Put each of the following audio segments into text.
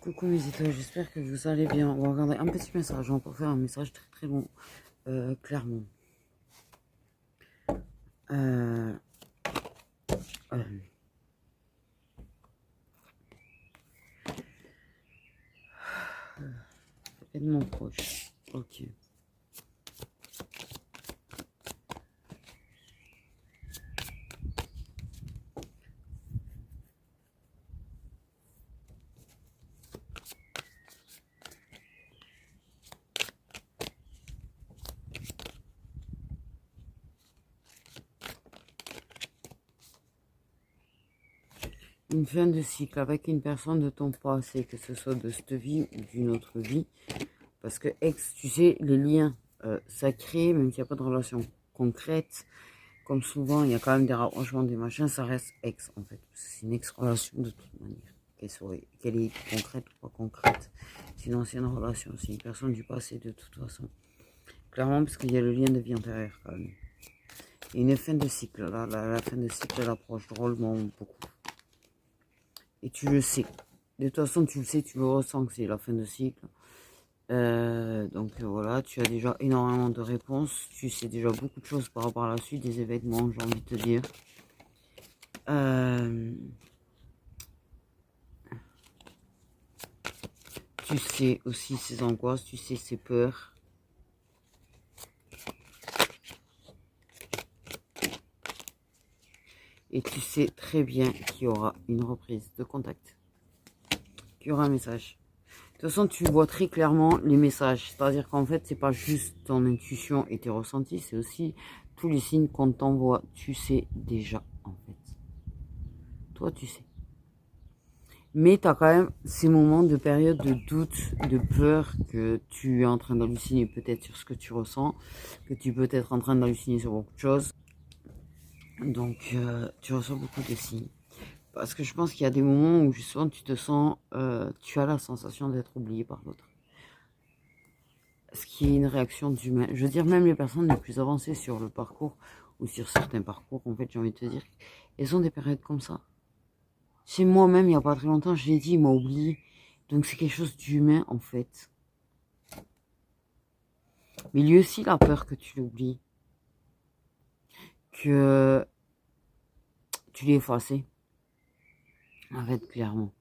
Coucou mes étoiles, j'espère que vous allez bien. On va regarder un petit message, on va faire un message très très long, clairement. Euh, euh, Aide-moi proche. Ok. Une fin de cycle avec une personne de ton passé, que ce soit de cette vie ou d'une autre vie. Parce que ex, tu sais, les liens sacrés, même s'il n'y a pas de relation concrète, comme souvent, il y a quand même des rapprochements, des machins, ça reste ex en fait. C'est une ex-relation de toute manière. Qu'elle est concrète ou pas concrète. C'est une ancienne relation, c'est une personne du passé de toute façon. Clairement, parce qu'il y a le lien de vie antérieure quand même. Et une fin de cycle, là, la fin de cycle, elle approche drôlement beaucoup. Et tu le sais. De toute façon, tu le sais, tu le ressens que c'est la fin de cycle. Donc voilà, tu as déjà énormément de réponses. Tu sais déjà beaucoup de choses par rapport à la suite des événements, j'ai envie de te dire. Tu sais aussi ses angoisses, tu sais ses peurs. Et tu sais très bien qu'il y aura une reprise de contact. Qu'il y aura un message. De toute façon, tu vois très clairement les messages. C'est-à-dire qu'en fait, c'est pas juste ton intuition et tes ressentis, c'est aussi tous les signes qu'on t'envoie. Tu sais déjà, en fait. Toi, tu sais. Mais tu as quand même ces moments de période de doute, de peur, que tu es en train d'halluciner peut-être sur ce que tu ressens, que tu peux être en train d'halluciner sur beaucoup de choses. Donc, tu reçois beaucoup de signes. Parce que je pense qu'il y a des moments où justement tu te sens, tu as la sensation d'être oublié par l'autre. Ce qui est une réaction d'humain. Je veux dire, même les personnes les plus avancées sur le parcours ou sur certains parcours, en fait, j'ai envie de te dire, elles ont des périodes comme ça. Chez moi-même, il n'y a pas très longtemps, je l'ai dit, il m'a oublié. Donc c'est quelque chose d'humain, en fait. Mais lui aussi, il a peur que tu l'oublies. Que tu l'aies effacé. En fait, clairement.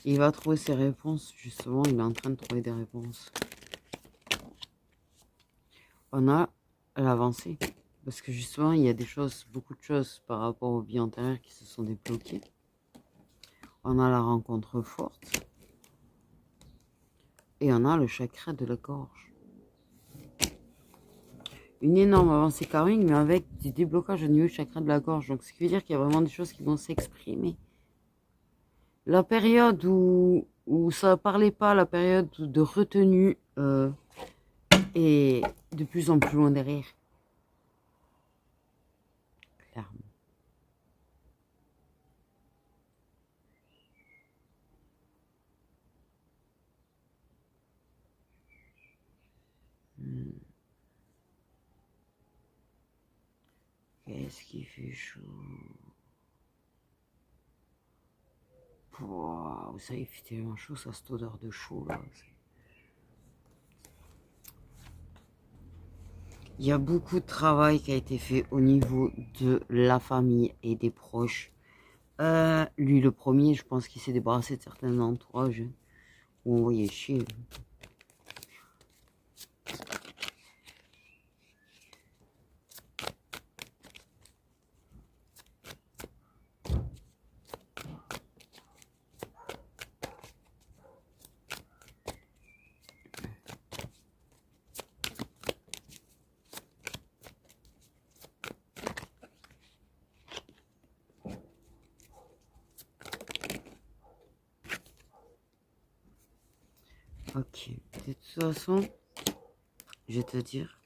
Il va trouver ses réponses, justement, il est en train de trouver des réponses. On a l'avancée. Parce que justement, il y a des choses, beaucoup de choses par rapport aux vies antérieures qui se sont débloquées. On a la rencontre forte. Et on a le chakra de la gorge. Une énorme avancée karmique, mais avec des déblocages au niveau du chakra de la gorge. Donc, ce qui veut dire qu'il y a vraiment des choses qui vont s'exprimer. La période où ça ne parlait pas, la période de retenue est de plus en plus loin derrière. Clairement. Qu'est-ce qui fait chaud? Wow, ça il fait tellement chaud, ça, cette odeur de chaud là. Il y a beaucoup de travail qui a été fait au niveau de la famille et des proches. Lui, le premier, je pense qu'il s'est débarrassé de certains entourages où on voyait chier. Ok, de toute façon, je vais te dire.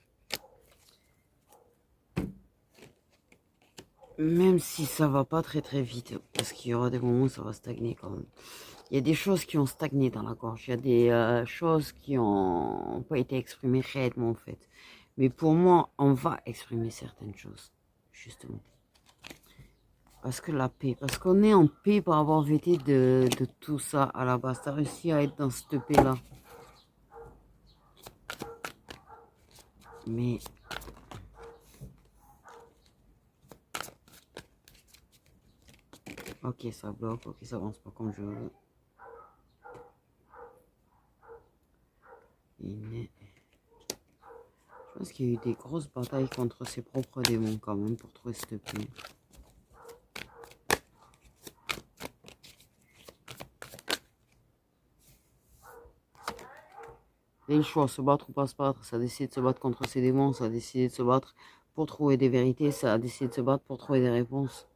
Même si ça va pas très vite, parce qu'il y aura des moments où ça va stagner quand même. Il y a des choses qui ont stagné dans la gorge. Il y a des choses qui ont pas été exprimées réellement en fait. Mais pour moi, on va exprimer certaines choses, justement. Parce que la paix, parce qu'on est en paix par avoir vécu de tout ça à la base. T'as réussi à être dans cette paix-là. Mais ok, ça bloque, ok, ça avance pas comme je veux. Je pense qu'il y a eu des grosses batailles contre ses propres démons quand même pour trouver cette paix. Il a eu le choix, se battre ou pas se battre. Ça a décidé de se battre contre ses démons, ça a décidé de se battre pour trouver des vérités, ça a décidé de se battre pour trouver des réponses.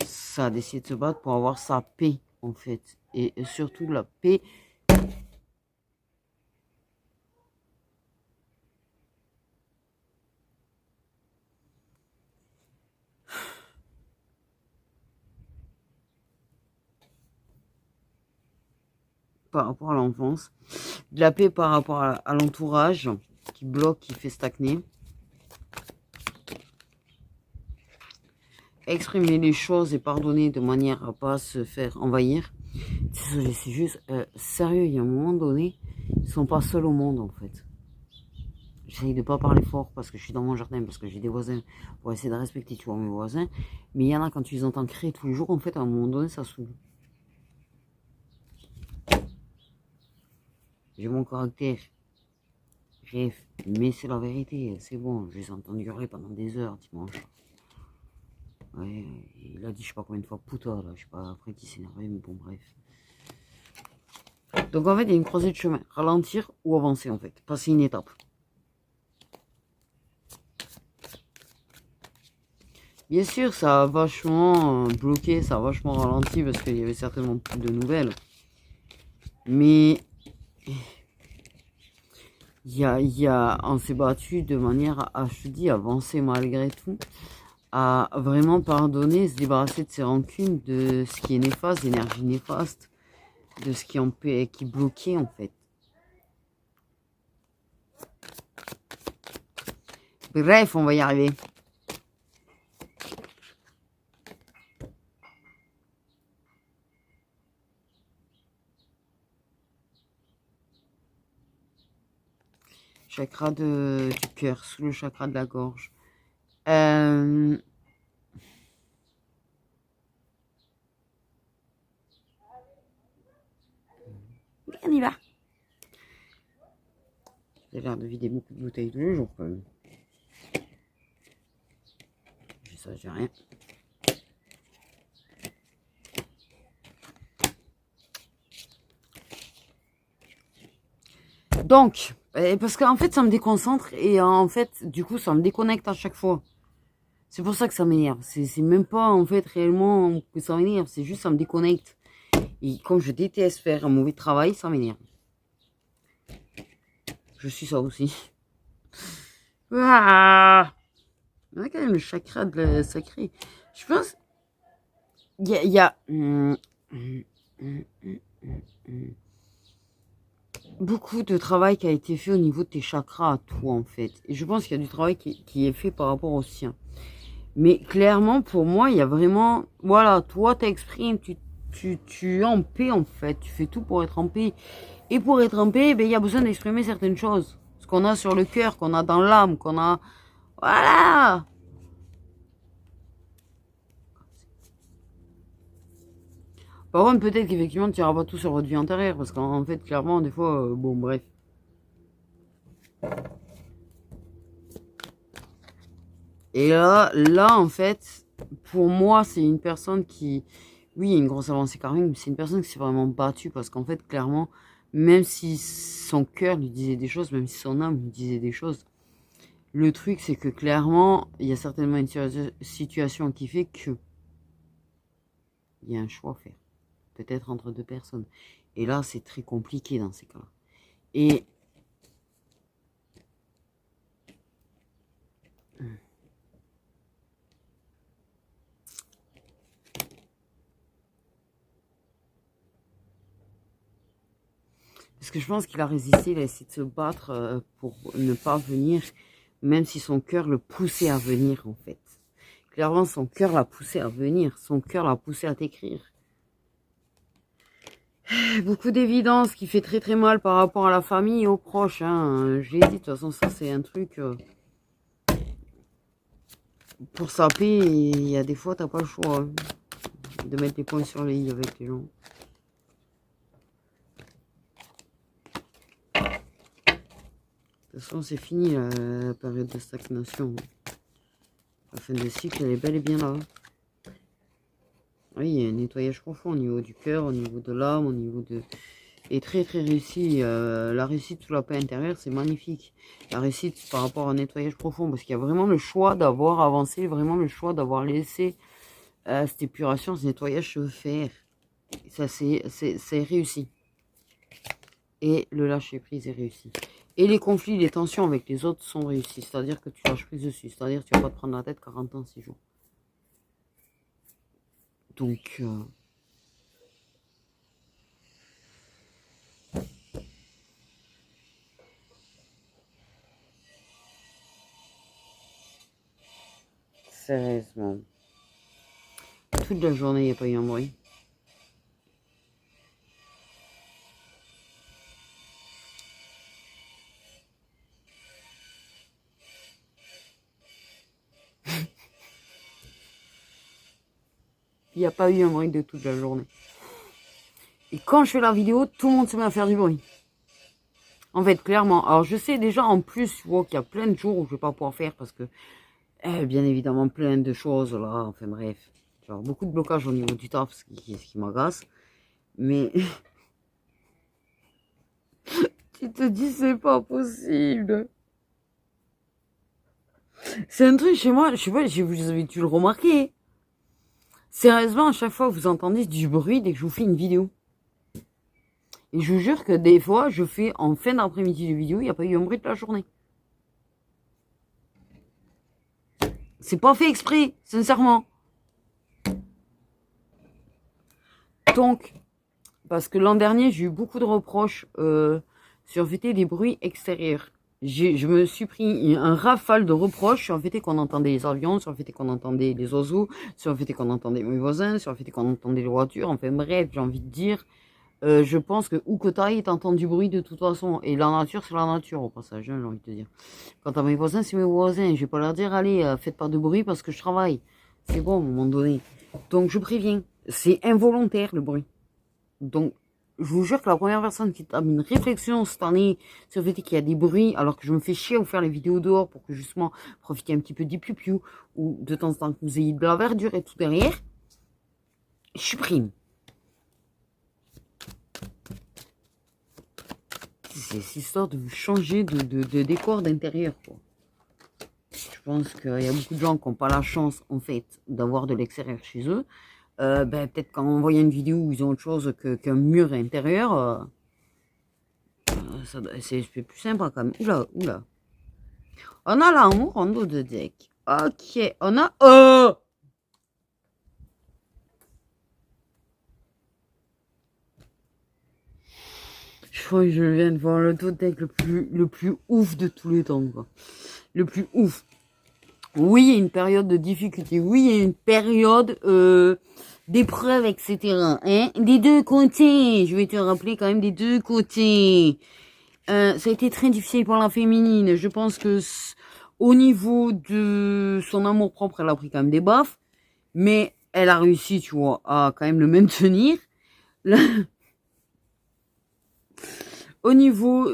Ça a décidé de se battre pour avoir sa paix, en fait. Et surtout la paix. Par rapport à l'enfance. De la paix par rapport à l'entourage qui bloque, qui fait stagner. Exprimer les choses et pardonner de manière à pas se faire envahir. Désolé, c'est juste sérieux, il y a un moment donné, ils sont pas seuls au monde en fait. J'essaye de pas parler fort parce que je suis dans mon jardin, parce que j'ai des voisins pour essayer de respecter, tu vois, mes voisins. Mais il y en a quand tu les entends crier tous les jours, en fait, à un moment donné, ça saoule. J'ai mon caractère. Bref, mais c'est la vérité, c'est bon, je les ai entendus hurler pendant des heures dimanche. Ouais, il a dit je sais pas combien de fois putain là, je sais pas après qui s'énervait, mais bon bref. Donc en fait il y a une croisée de chemin, ralentir ou avancer en fait, passer une étape. Bien sûr ça a vachement bloqué, ça a vachement ralenti parce qu'il y avait certainement plus de nouvelles. Mais on s'est battu de manière à, je te dis, avancer malgré tout, à vraiment pardonner, se débarrasser de ses rancunes, de ce qui est néfaste, d'énergie néfaste, de ce qui bloquait en fait. Bref, on va y arriver. Chakra du cœur, sous le chakra de la gorge. On y va. J'ai l'air de vider beaucoup de bouteilles tous les jours quand même. Ça, j'ai rien. Donc, parce qu'en fait, ça me déconcentre et en fait, du coup, ça me déconnecte à chaque fois. C'est pour ça que ça m'énerve. C'est même pas en fait réellement que ça m'énerve, c'est juste ça me déconnecte. Et comme je déteste faire un mauvais travail, ça m'énerve. Je suis ça aussi. Ah, on a quand même le chakra de la sacré. Je pense, il y a beaucoup de travail qui a été fait au niveau de tes chakras à toi en fait. Et je pense qu'il y a du travail qui est fait par rapport au sien. Mais clairement, pour moi, il y a vraiment... Voilà, toi, t'exprimes, tu es en paix, en fait. Tu fais tout pour être en paix. Et pour être en paix, ben, il y a besoin d'exprimer certaines choses. Ce qu'on a sur le cœur, qu'on a dans l'âme, qu'on a... Voilà. Par contre, peut-être qu'effectivement, tu n'iras pas tout sur votre vie antérieure. Parce qu'en fait, clairement, des fois... bon, bref. Et là, en fait, pour moi, c'est une personne qui... Oui, il y a une grosse avancée karmique, mais c'est une personne qui s'est vraiment battue parce qu'en fait, clairement, même si son cœur lui disait des choses, même si son âme lui disait des choses, le truc, c'est que clairement, il y a certainement une situation qui fait que il y a un choix à faire. Peut-être entre deux personnes. Et là, c'est très compliqué dans ces cas-là. Et Parce que je pense qu'il a résisté, il a essayé de se battre pour ne pas venir, même si son cœur le poussait à venir, en fait. Clairement, son cœur l'a poussé à venir, son cœur l'a poussé à t'écrire. Beaucoup d'évidence qui fait très très mal par rapport à la famille et aux proches. Hein. Je l'ai dit, de toute façon, ça c'est un truc... pour saper, il y a des fois, t'as pas le choix hein, de mettre les points sur les i avec les gens. De toute façon, c'est fini la période de stagnation. La fin de cycle, elle est bel et bien là. Oui, il y a un nettoyage profond au niveau du cœur, au niveau de l'âme, au niveau de... Et très très réussi. La réussite sous la paix intérieure, c'est magnifique. La réussite par rapport à un nettoyage profond, parce qu'il y a vraiment le choix d'avoir avancé, vraiment le choix d'avoir laissé cette épuration, ce nettoyage se faire. Ça, c'est réussi. Et le lâcher prise est réussi. Et les conflits, les tensions avec les autres sont réussis. C'est-à-dire que tu lâches prise dessus. C'est-à-dire que tu vas pas te prendre la tête 40 ans, 6 jours. Donc... sérieusement. Toute la journée, il n'y a pas eu un bruit. Il n'y a pas eu un bruit de toute la journée. Et quand je fais la vidéo, tout le monde se met à faire du bruit. En fait, clairement. Alors, je sais déjà, en plus, tu vois qu'il y a plein de jours où je ne vais pas pouvoir faire parce que, bien évidemment, plein de choses, là. Enfin, bref. Genre, beaucoup de blocages au niveau du taf, ce qui m'agace. Mais, tu te dis, c'est pas possible. C'est un truc chez moi, je sais pas, vous avez dû le remarquer. Sérieusement, à chaque fois que vous entendez du bruit dès que je vous fais une vidéo. Et je vous jure que des fois, je fais en fin d'après-midi de vidéo, il n'y a pas eu un bruit de la journée. C'est pas fait exprès, sincèrement. Donc, parce que l'an dernier, j'ai eu beaucoup de reproches sur le fait des bruits extérieurs. Je me suis pris un rafale de reproches sur le fait qu'on entendait les avions, sur le fait qu'on entendait les oiseaux, sur le fait qu'on entendait mes voisins, sur le fait qu'on entendait les voitures. Enfin bref, j'ai envie de dire, je pense que où que t'ailles, t'entends du bruit de toute façon. Et la nature, c'est la nature au passage, hein, j'ai envie de te dire. Quant à mes voisins, c'est mes voisins. Je vais pas leur dire, allez, faites pas de bruit parce que je travaille. C'est bon, à un moment donné. Donc je préviens, c'est involontaire le bruit. Donc, je vous jure que la première personne qui a une réflexion cette année sur le fait qu'il y a des bruits, alors que je me fais chier à vous faire les vidéos dehors pour que justement profiter un petit peu du piou-piou, ou de temps en temps que vous ayez de la verdure et tout derrière, je supprime. C'est cette histoire de vous changer de décor d'intérieur, quoi. Je pense qu'il y a beaucoup de gens qui n'ont pas la chance, en fait, d'avoir de l'extérieur chez eux. Peut-être qu'en envoyant une vidéo où ils ont autre chose qu'un mur intérieur, c'est plus sympa quand même. Oula, oula. On a l'amour en dos de deck. Ok, on a... Je crois que je viens de voir le dos deck le plus ouf de tous les temps, quoi. Le plus ouf. Oui, il y a une période de difficulté. Oui, il y a une période... d'épreuves, etc. Hein? Des deux côtés. Je vais te rappeler quand même des deux côtés. Ça a été très difficile pour la féminine. Je pense que au niveau de son amour propre, elle a pris quand même des baffes. Mais elle a réussi, tu vois, à quand même le maintenir. Là, au niveau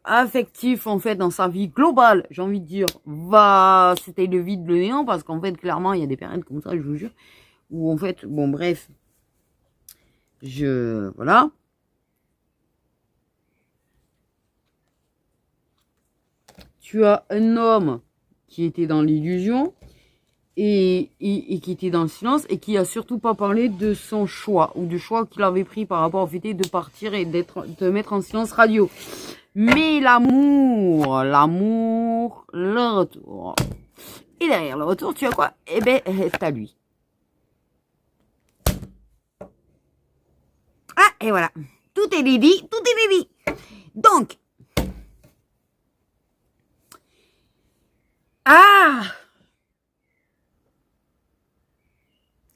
affectif, en fait, dans sa vie globale, j'ai envie de dire, c'était le vide, le néant. Parce qu'en fait, clairement, il y a des périodes comme ça, je vous jure. Où en fait, bon bref, voilà. Tu as un homme qui était dans l'illusion et qui était dans le silence et qui a surtout pas parlé de son choix ou du choix qu'il avait pris par rapport au fait de partir et de mettre en silence radio. Mais l'amour, le retour. Et derrière le retour, tu as quoi? Eh ben, t'as lui. Ah, et voilà. Tout est dit, tout est dit. Donc,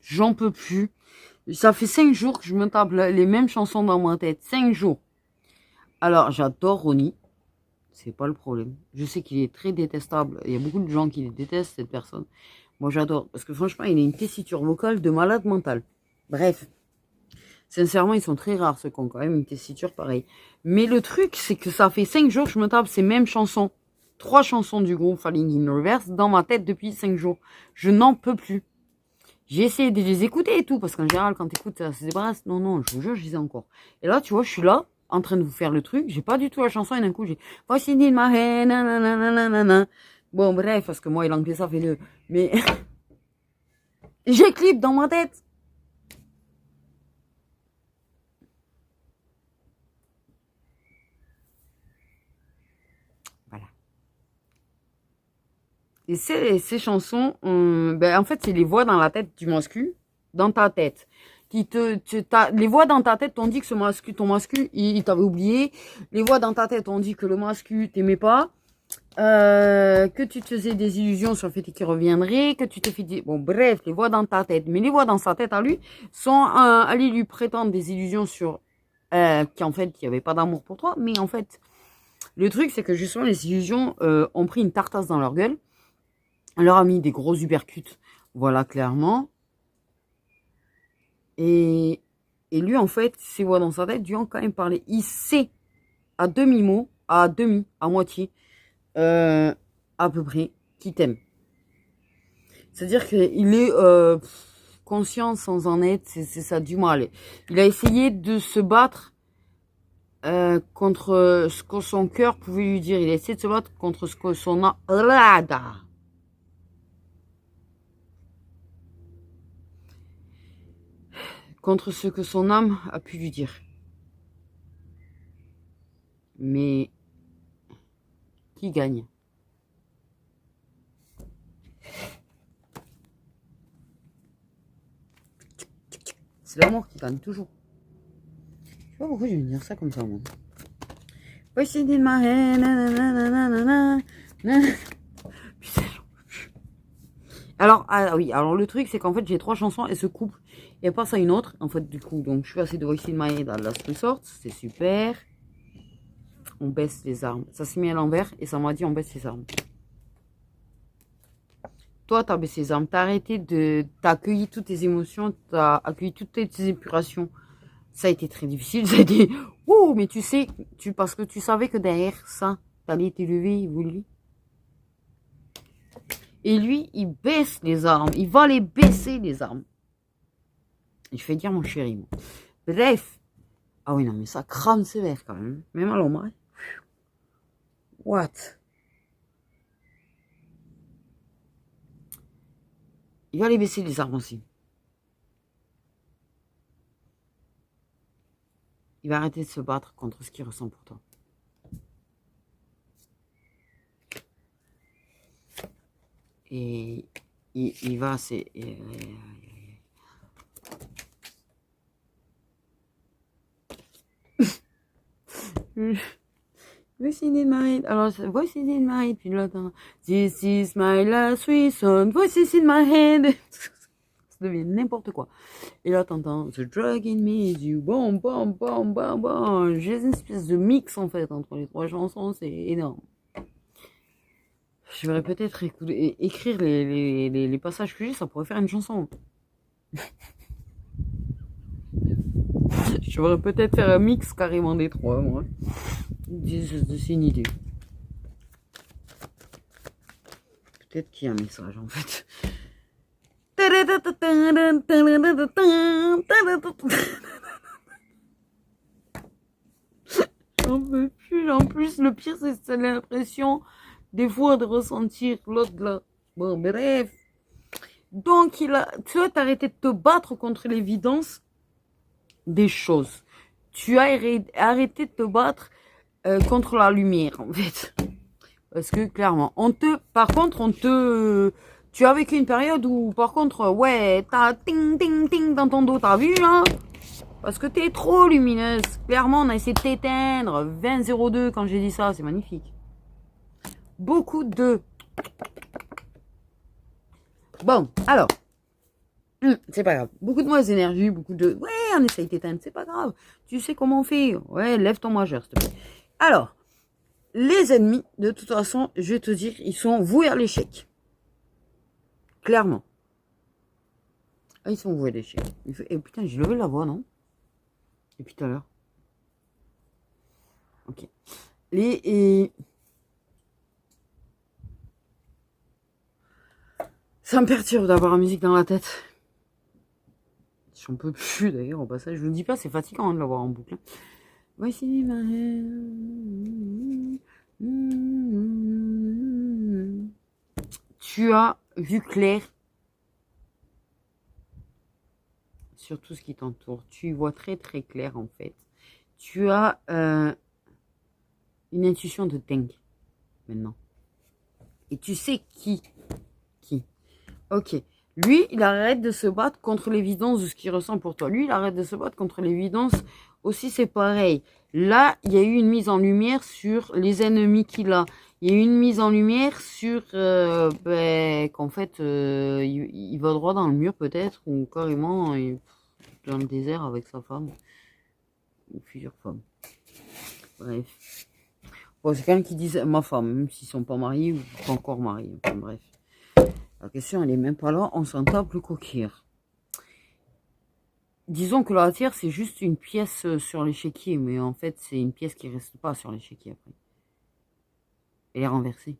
j'en peux plus. Ça fait 5 jours que je me tape les mêmes chansons dans ma tête. 5 jours. Alors, j'adore Ronnie. C'est pas le problème. Je sais qu'il est très détestable. Il y a beaucoup de gens qui détestent, cette personne. Moi, j'adore. Parce que franchement, il a une tessiture vocale de malade mental. Bref. Sincèrement, ils sont très rares, ceux qui ont quand même une tessiture pareille. Mais le truc, c'est que ça fait 5 jours que je me tape ces mêmes chansons. 3 chansons du groupe Falling in Reverse dans ma tête depuis 5 jours. Je n'en peux plus. J'ai essayé de les écouter et tout, parce qu'en général, quand t'écoutes, ça se débarrasse. Non, je vous jure, je les ai encore. Et là, tu vois, je suis là, en train de vous faire le truc. J'ai pas du tout la chanson, et d'un coup, j'ai Voice in my head, nanana. Bon, bref, parce que moi, l'anglais, ça fait le... Mais... j'ai clip dans ma tête. Voilà. Et ces chansons, en fait, c'est les voix dans la tête du mascu, dans ta tête. Les voix dans ta tête t'ont dit que ton mascu, il t'avait oublié. Les voix dans ta tête ont dit que le mascu t'aimait pas. Que tu te faisais des illusions sur le fait qu'il reviendrait, que tu te fais des... Bon, bref, les voix dans ta tête. Mais les voix dans sa tête à lui sont allées lui prétendre des illusions sur... qu'en fait, il n'y avait pas d'amour pour toi. Mais en fait, le truc, c'est que justement, les illusions ont pris une tartasse dans leur gueule. On leur a mis des gros uppercuts. Voilà, clairement. Et lui, en fait, ses voix dans sa tête lui ont quand même parlé. Il sait, à demi-mot, à moitié, à peu près, qu'il t'aime. C'est-à-dire qu'il est conscient sans en être, c'est ça du mal. Il a essayé de se battre contre ce que son cœur pouvait lui dire. Il a essayé de se battre contre ce que son contre ce que son âme a pu lui dire. Mais qui gagne? C'est l'amour qui gagne toujours. Je sais pas pourquoi je vais dire ça comme ça, moi. Alors, oui, alors le truc, c'est qu'en fait, j'ai 3 chansons, elles se coupent et elles passent à une autre, en fait, du coup. Donc, je suis passée de Voice in My Head à Last Resort, c'est super. On baisse les armes. Ça s'est mis à l'envers et ça m'a dit on baisse les armes. Toi, t'as baissé les armes, t'as arrêté de... T'as accueilli toutes tes émotions, t'as accueilli toutes tes épurations. Ça a été très difficile, ça a été... Ouh, mais tu sais, parce que tu savais que derrière ça, t'allais t'élever, lui. Et lui, il baisse les armes. Il va les baisser, les armes. Je fais dire mon chéri, moi. Bref. Ah oui, non, mais ça crame sévère quand même. Même à l'ombre. What? Il va les baisser, les armes aussi. Il va arrêter de se battre contre ce qu'il ressent pour toi. Et il va, c'est... Voice in my head. Alors, voice in my head. Puis là, this is my last reason. Voices in my head. Ça devient n'importe quoi. Et là, t'entends The drug in me is you. Bon, bon, bon, bon, bon. J'ai une espèce de mix, en fait, entre les 3 chansons. C'est énorme. Je devrais peut-être écrire les passages que j'ai. Ça pourrait faire une chanson. Je devrais peut-être faire un mix carrément des 3, moi. C'est une idée. Peut-être qu'il y a un message, en fait. J'en peux plus. En plus, le pire, c'est l'impression, des fois, de ressentir l'autre là. Bon, bref. Donc, tu as arrêté de te battre contre l'évidence des choses. Tu as arrêté de te battre contre la lumière, en fait. Parce que, clairement, par contre, tu as vécu une période où, par contre, ouais, t'as ting, ting, ting dans ton dos, t'as vu, là? Parce que t'es trop lumineuse. Clairement, on a essayé de t'éteindre. 20,02 quand j'ai dit ça, c'est magnifique. Beaucoup de... Bon, alors. C'est pas grave. Beaucoup de mauvaise énergie, beaucoup de... Ouais, on essaye de t'éteindre, c'est pas grave. Tu sais comment on fait. Ouais, lève ton majeur, s'il te plaît. Alors, les ennemis, de toute façon, je vais te dire, ils sont voués à l'échec. Clairement. Ah, ils sont voués à l'échec. Et putain, j'ai levé la voix, non? Depuis tout à l'heure. Ok. Ça me perturbe d'avoir la musique dans la tête. J'en peux plus d'ailleurs au passage. Je vous dis pas, c'est fatigant de l'avoir en boucle. Voici ma Tu as vu clair sur tout ce qui t'entoure. Tu vois très très clair en fait. Tu as une intuition de dingue maintenant. Et tu sais qui. Ok. Lui, il arrête de se battre contre l'évidence de ce qu'il ressent pour toi. Lui, il arrête de se battre contre l'évidence. Aussi, c'est pareil. Là, il y a eu une mise en lumière sur les ennemis qu'il a. Il y a eu une mise en lumière sur qu'en fait, il va droit dans le mur peut-être, ou carrément dans le désert avec sa femme. Ou plusieurs femmes. Bref. Bon, c'est quand même qui disent ma femme, même s'ils sont pas mariés ou pas encore mariés. Enfin, bref. La question, elle est même pas là. On s'en tape le coquillard. Disons que la terre, c'est juste une pièce sur l'échiquier. Mais en fait, c'est une pièce qui reste pas sur l'échiquier après. Elle est renversée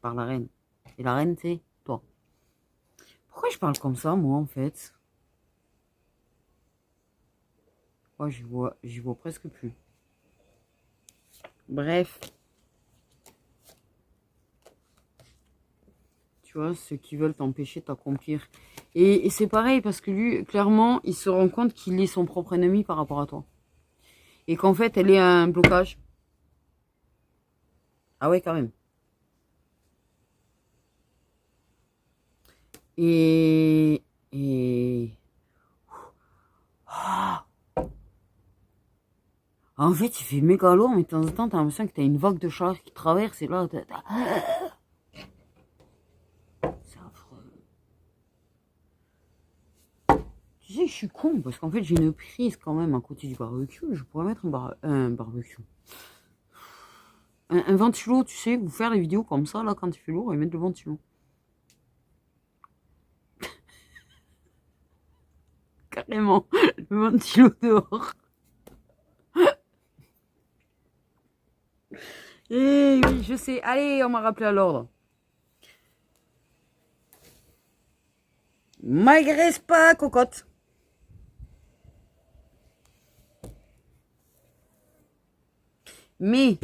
par la reine. Et la reine, c'est toi. Pourquoi je parle comme ça, moi, en fait? Moi, j'y vois presque plus. Bref. Tu vois, ceux qui veulent t'empêcher de t'accomplir. Et c'est pareil, parce que lui, clairement, il se rend compte qu'il est son propre ennemi par rapport à toi. Et qu'en fait, elle est un blocage. Ah ouais, quand même. Et... Ah. En fait, il fait méga lourd, mais de temps en temps, t'as l'impression que t'as une vague de chaleur qui traverse, et là, c'est affreux. Tu sais, je suis con, parce qu'en fait, j'ai une prise quand même à côté du barbecue. Je pourrais mettre un barbecue. Un ventilo, tu sais, vous faire des vidéos comme ça, là, quand il fait lourd, et mettre le ventilo. Carrément, le ventilo dehors. Eh oui, je sais. Allez, on m'a rappelé à l'ordre. M'agresse pas, cocotte. Mais...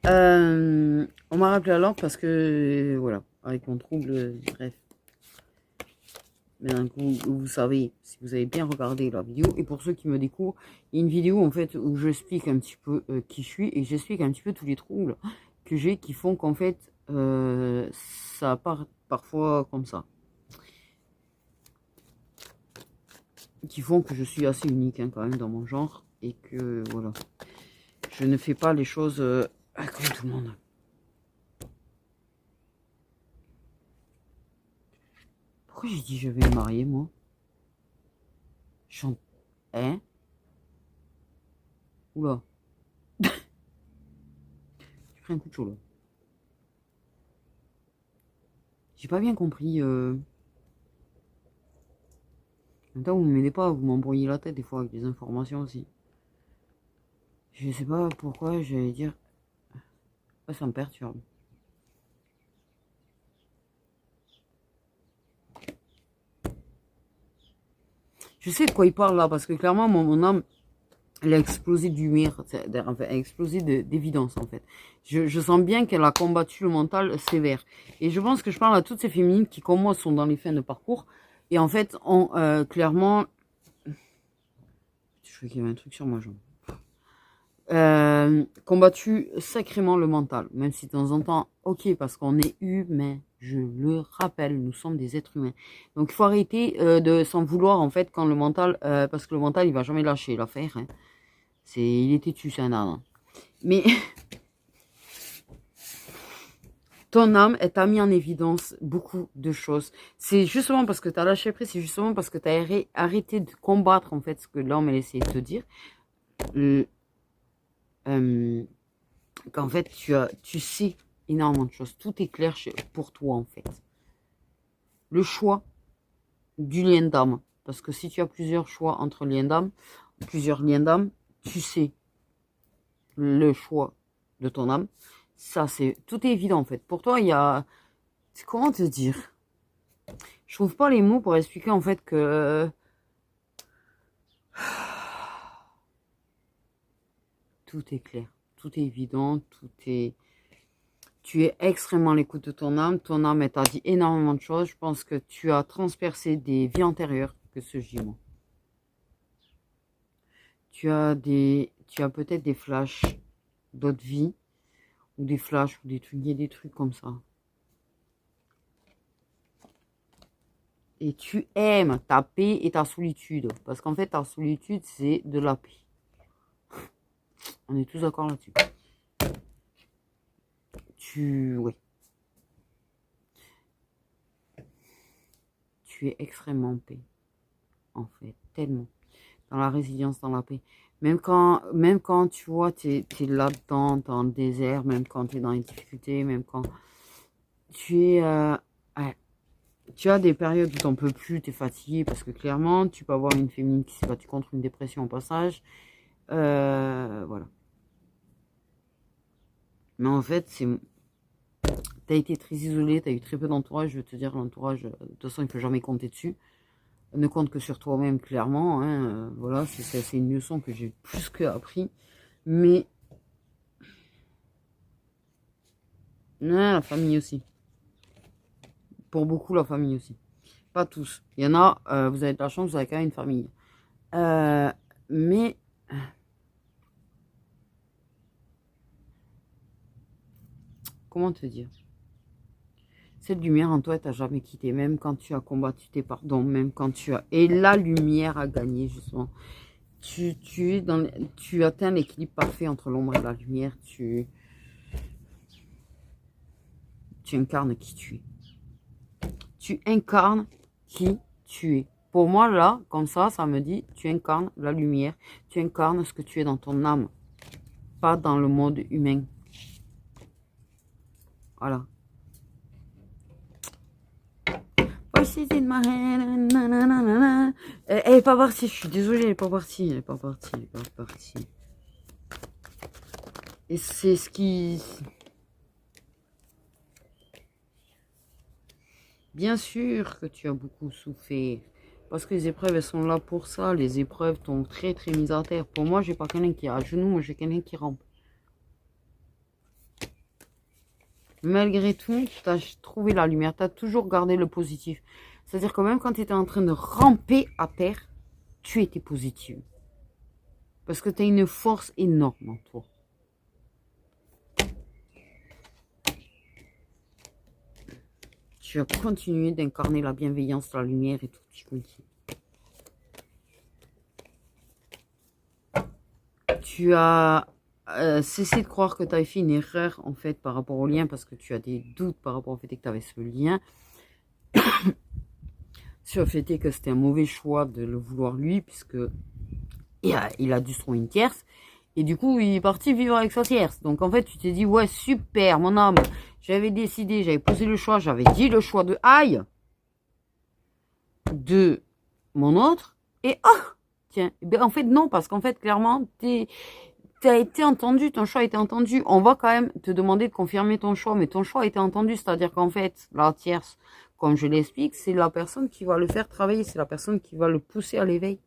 on m'a rappelé à l'ordre parce que, voilà, avec mon trouble, bref. Maintenant que vous savez, si vous avez bien regardé la vidéo, et pour ceux qui me découvrent, il y a une vidéo en fait où j'explique un petit peu qui je suis, et j'explique un petit peu tous les troubles que j'ai qui font qu'en fait, ça part parfois comme ça. Qui font que je suis assez unique hein, quand même dans mon genre, et que, voilà, je ne fais pas les choses comme tout le monde. Pourquoi j'ai dit je vais me marier, moi? Hein? Oula. J'ai pris un coup de chaud, là. J'ai pas bien compris. Attends, vous m'aidez pas, vous m'embrouillez la tête des fois avec des informations aussi. Je sais pas pourquoi j'allais dire... Ah, ça me perturbe. Je sais de quoi il parle là, parce que clairement, mon âme, elle a explosé d'humeur, enfin, elle a explosé d'évidence en fait. Je sens bien qu'elle a combattu le mental sévère. Et je pense que je parle à toutes ces féminines qui, comme moi, sont dans les fins de parcours, et en fait, ont clairement... Je crois qu'il y avait un truc sur ma jambe. Combattu sacrément le mental. Même si de temps en temps, ok, parce qu'on est humain. Je le rappelle, nous sommes des êtres humains. Donc, il faut arrêter de s'en vouloir, en fait, quand le mental... parce que le mental, il va jamais lâcher l'affaire. Hein. Il est têtu, c'est un âne. Hein. Mais... ton âme, elle t'a mis en évidence beaucoup de choses. C'est justement parce que tu as lâché prise, c'est justement parce que tu as arrêté de combattre, en fait, ce que l'homme, elle essayait de te dire. Qu'en fait, tu sais énormément de choses. Tout est clair pour toi, en fait. Le choix du lien d'âme. Parce que si tu as plusieurs choix entre plusieurs liens d'âme, tu sais le choix de ton âme. Ça, tout est évident, en fait. Pour toi, il y a... Comment te dire? Je trouve pas les mots pour expliquer, en fait, que... Tout est clair. Tout est évident. Tu es extrêmement à l'écoute de ton âme. Ton âme, elle t'a dit énormément de choses. Je pense que tu as transpercé des vies antérieures que ce jumeau. Tu as peut-être des flashs d'autres vies. Ou des flashs, ou des trucs comme ça. Et tu aimes ta paix et ta solitude. Parce qu'en fait, ta solitude, c'est de la paix. On est tous d'accord là-dessus. Oui. Tu es extrêmement paix. En fait, tellement. Dans la résilience, dans la paix. Même quand tu vois, tu es là-dedans, dans le désert, même quand tu es dans les difficultés, même quand tu as des périodes où tu n'en peux plus, tu es fatigué, parce que clairement, tu peux avoir une féminine qui s'est battue contre une dépression au passage. Voilà. Mais en fait, tu as été très isolé, tu as eu très peu d'entourage. Je veux te dire, l'entourage, de toute façon, il ne peut jamais compter dessus. Ne compte que sur toi-même, clairement. Hein. Voilà, c'est une leçon que j'ai plus que appris. Mais la famille aussi. Pour beaucoup, la famille aussi. Pas tous. Il y en a, vous avez de la chance, vous avez quand même une famille. Mais comment te dire? Cette lumière en toi, t'as jamais quitté. Même quand tu as combattu tes pardons, même quand tu as... Et la lumière a gagné, justement. Tu atteins l'équilibre parfait entre l'ombre et la lumière. Tu incarnes qui tu es. Tu incarnes qui tu es. Pour moi, là, comme ça me dit, tu incarnes la lumière. Tu incarnes ce que tu es dans ton âme. Pas dans le monde humain. Voilà. Elle est pas partie, je suis désolée, elle est pas partie. Elle est pas partie. Et c'est ce qui... Bien sûr que tu as beaucoup souffert. Parce que les épreuves, elles sont là pour ça. Les épreuves t'ont très, très mise à terre. Pour moi, j'ai pas quelqu'un qui est à genoux, moi, j'ai quelqu'un qui rampe. Malgré tout, tu as trouvé la lumière. Tu as toujours gardé le positif. C'est-à-dire que même quand tu étais en train de ramper à terre, tu étais positive. Parce que tu as une force énorme en toi. Tu as continué d'incarner la bienveillance, la lumière et tout. Tu continues. Tu as cessé de croire que tu avais fait une erreur en fait par rapport au lien parce que tu as des doutes par rapport au fait que tu avais ce lien. Sur le fait que c'était un mauvais choix de le vouloir lui puisque il a dû se trouver une tierce. Et du coup, il est parti vivre avec sa tierce. Donc, en fait, tu t'es dit, ouais, super, mon âme. J'avais décidé, j'avais posé le choix, j'avais dit le choix de aïe de mon autre. Et, tiens, ben, en fait, non, parce qu'en fait, clairement, t'as été entendu, ton choix a été entendu. On va quand même te demander de confirmer ton choix, mais ton choix a été entendu. C'est-à-dire qu'en fait, la tierce, comme je l'explique, c'est la personne qui va le faire travailler. C'est la personne qui va le pousser à l'éveil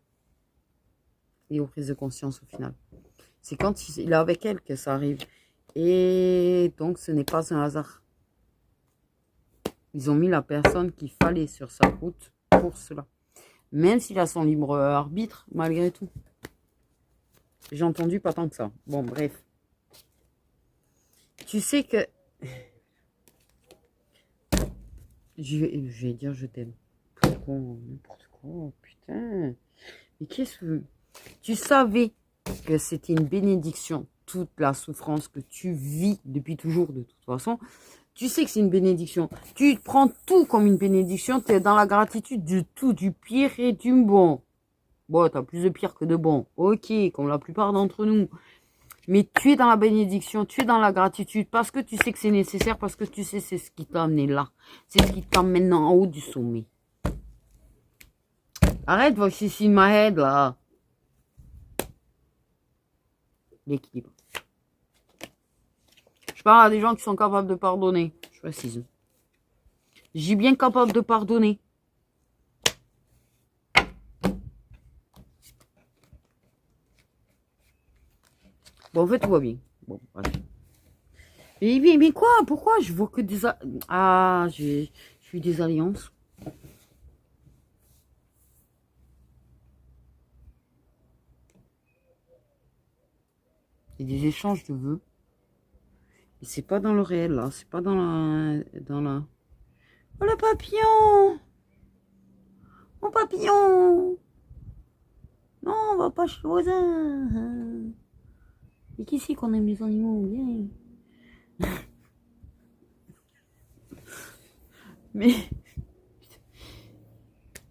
et aux prises de conscience au final. C'est quand il est avec elle que ça arrive. Et donc, ce n'est pas un hasard. Ils ont mis la personne qu'il fallait sur sa route pour cela. Même s'il a son libre arbitre, malgré tout. J'ai entendu pas tant que ça. Bon, bref. Tu sais que... Je vais dire je t'aime. Pourquoi? N'importe quoi, putain. Mais qu'est-ce que... Tu savais que c'était une bénédiction, toute la souffrance que tu vis depuis toujours de toute façon. Tu sais que c'est une bénédiction. Tu prends tout comme une bénédiction. Tu es dans la gratitude du tout, du pire et du bon. Bon, t'as plus de pire que de bon. Ok, comme la plupart d'entre nous. Mais tu es dans la bénédiction, tu es dans la gratitude parce que tu sais que c'est nécessaire, parce que tu sais c'est ce qui t'a amené là. C'est ce qui t'emmène en haut du sommet. Arrête, voici in my head là. L'équilibre. Je parle à des gens qui sont capables de pardonner. Je précise. J'ai bien capable de pardonner. Bon, en fait, tout va bien. Bon, bref. Mais quoi? Pourquoi je vois que des... Ah, je suis des alliances. Et des échanges de vœux. Et c'est pas dans le réel, là. C'est pas dans la... Oh, le papillon! Mon papillon! Non, on va pas chez le voisin. Et qui c'est qu'on aime les animaux? Viens. Mais...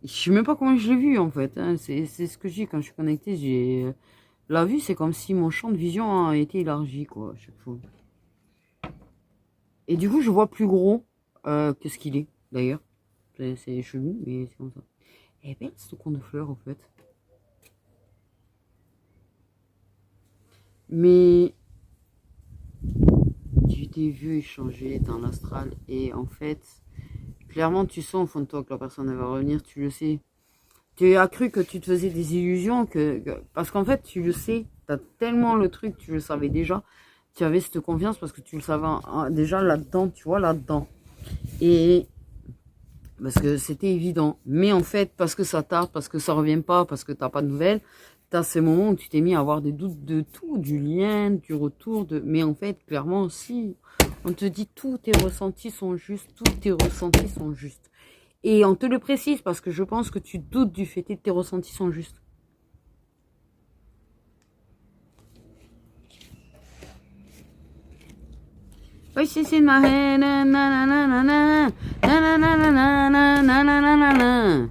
Je sais même pas comment je l'ai vu, en fait. Hein. C'est ce que j'ai quand je suis connecté. J'ai... La vue, c'est comme si mon champ de vision a été élargi, quoi, à chaque fois. Et du coup, je vois plus gros que ce qu'il est, d'ailleurs. C'est chelou, mais c'est comme ça. Eh ben, c'est ce con de fleurs, en fait. Mais tu t'es vu échanger dans l'astral et en fait, clairement, tu sens au fond de toi que la personne elle va revenir, tu le sais. Tu as cru que tu te faisais des illusions, parce qu'en fait, tu le sais, tu as tellement le truc, tu le savais déjà, tu avais cette confiance parce que tu le savais déjà là-dedans, tu vois, là-dedans. Et parce que c'était évident. Mais en fait, parce que ça tarde, parce que ça revient pas, parce que t'as pas de nouvelles, t'as ces moments où tu t'es mis à avoir des doutes de tout, du lien, du retour, mais en fait, clairement, si on te dit tous tes ressentis sont justes, tous tes ressentis sont justes. Et on te le précise parce que je pense que tu doutes du fait que tes ressentis sont justes. Oui, c'est ma haine, nanana, nanana, nanana.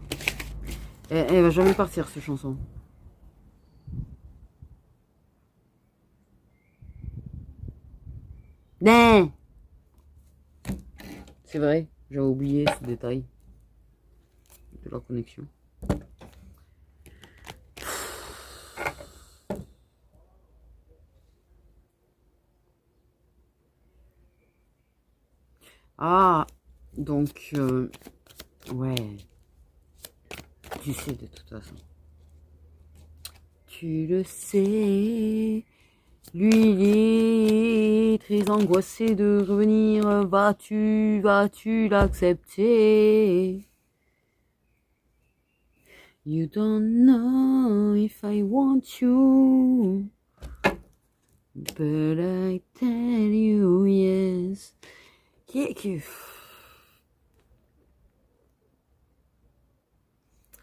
Elle va jamais partir, cette chanson. C'est vrai, j'avais oublié ce détail de la connexion. Ah, donc, ouais, tu sais de toute façon. Tu le sais, lui il est très angoissé de revenir. Vas-tu l'accepter? You don't know if I want you, but I tell you yes.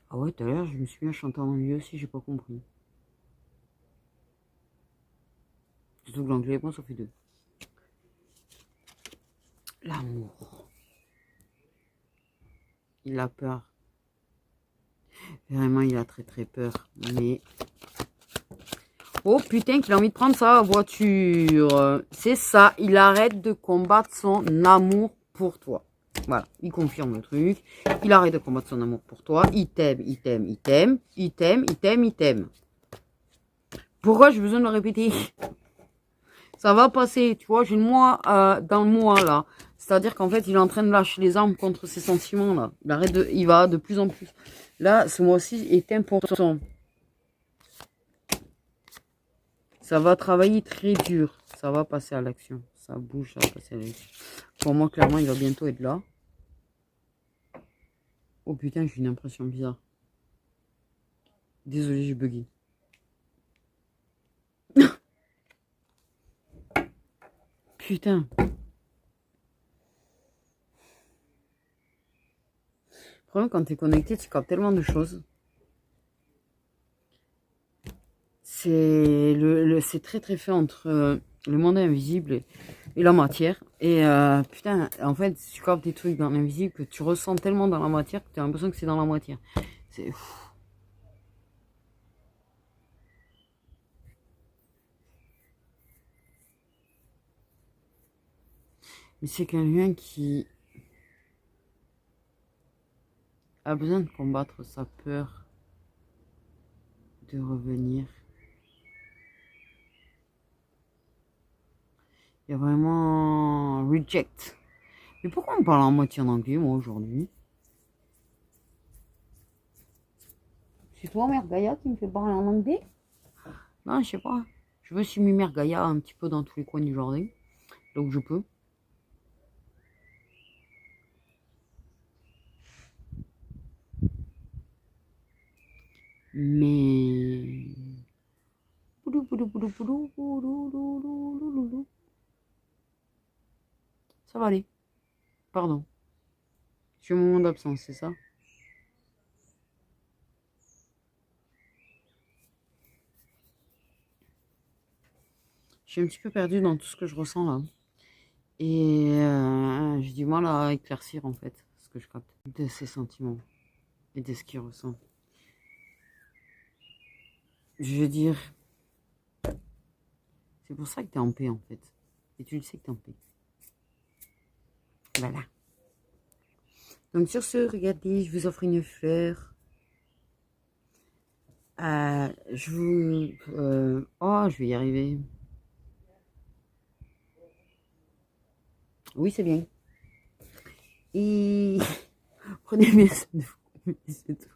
Ah ouais, tout à l'heure, je me suis mis à chanter en anglais aussi, j'ai pas compris. Surtout que l'anglais et moi, ça fait deux. L'amour. Il a peur. Vraiment, il a très très peur. Mais... Oh putain, qu'il a envie de prendre sa voiture. C'est ça, il arrête de combattre son amour pour toi. Voilà, il confirme le truc. Il arrête de combattre son amour pour toi. Il t'aime, il t'aime, il t'aime. Il t'aime, il t'aime, il t'aime. Pourquoi j'ai besoin de le répéter? Ça va passer, tu vois, j'ai le moi dans le moi là. C'est-à-dire qu'en fait, il est en train de lâcher les armes contre ses sentiments là. Il va de plus en plus. Là, ce mois-ci est important. Ça va travailler très dur. Ça va passer à l'action. Ça bouge, ça va passer à l'action. Pour moi, clairement, il va bientôt être là. Oh putain, j'ai une impression bizarre. Désolé, j'ai bugué. Putain. problème, quand tu es connecté, tu captes tellement de choses. C'est très très fait entre le monde invisible et la matière. Et putain, en fait, tu captes des trucs dans l'invisible que tu ressens tellement dans la matière que tu as l'impression que c'est dans la matière. C'est ouf. Mais c'est quelqu'un qui a besoin de combattre sa peur de revenir. Il y a vraiment reject. Mais pourquoi on parle en moitié en anglais, moi, aujourd'hui? C'est toi, Mère Gaïa, qui me fait parler en anglais? Non, je sais pas. Je me suis mis Mère Gaïa un petit peu dans tous les coins du jardin. Donc je peux. Mais... Ça va aller. Pardon. Je suis au moment d'absence, c'est ça? Je suis un petit peu perdue dans tout ce que je ressens là. Et j'ai du mal à éclaircir en fait ce que je capte de ses sentiments et de ce qu'il ressent. Je veux dire, c'est pour ça que tu es en paix en fait. Et tu le sais que tu es en paix. Voilà. Donc sur ce, regardez, je vous offre une fleur. Oh, je vais y arriver. Oui, c'est bien. Et prenez bien soin de vous. C'est tout.